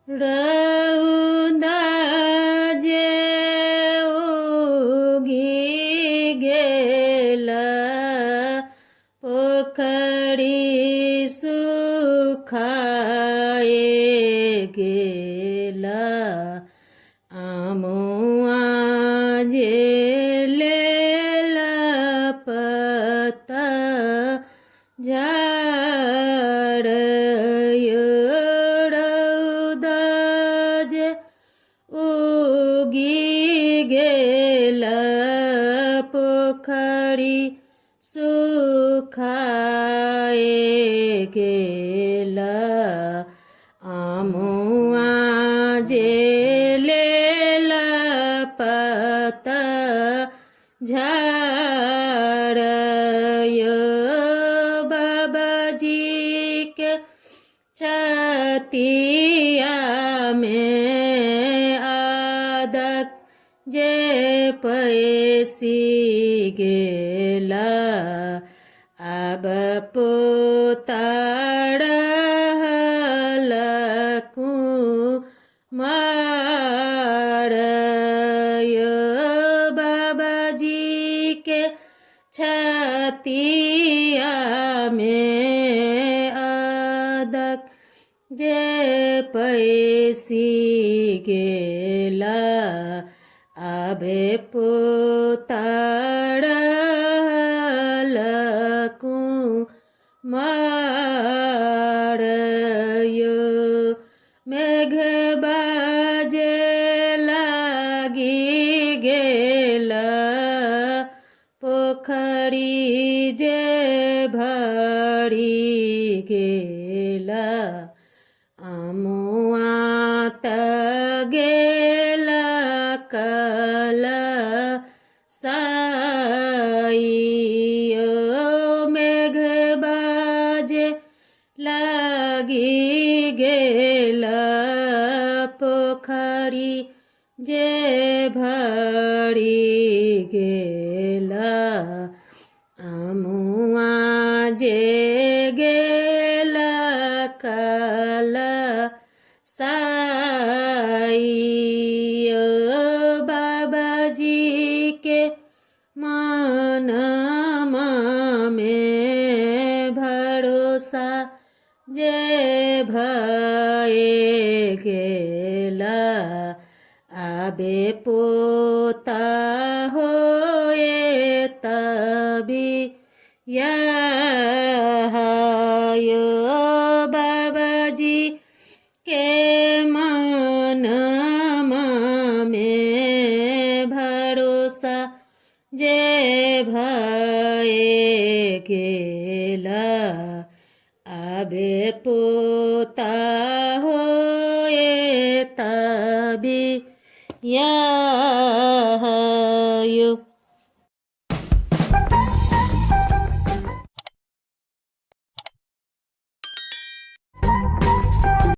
रौदा जे उगी गेला पोखरी सुखाए गेला आमुआ जे लेला पता झाड़ रौदा जे उगी गेला पोखरी सुखाए गेला आमुआ जे लेला पता झाड़ बाबाजी के छतिया में आदत जे पैसी गेला अब पोताड़लकू मार बाबाजी के छतिया में आदत जे पैसी गेला आबे पोताड़लकू मार मेघ बाजे लागी गेला पोखरी जे भरी गेला आमुआ त गेला कल साइयो मेघ बाजे लागी गेला पोखरी जे भरी गेला आमुआ जे गेला कल साइयो बाबाजी के मनमा में भरोसा जे भए गेला आबे पोता होए तभी यो बाबाजी के मनमा में भरोसा जे भए गेला आबे पोता होए तभी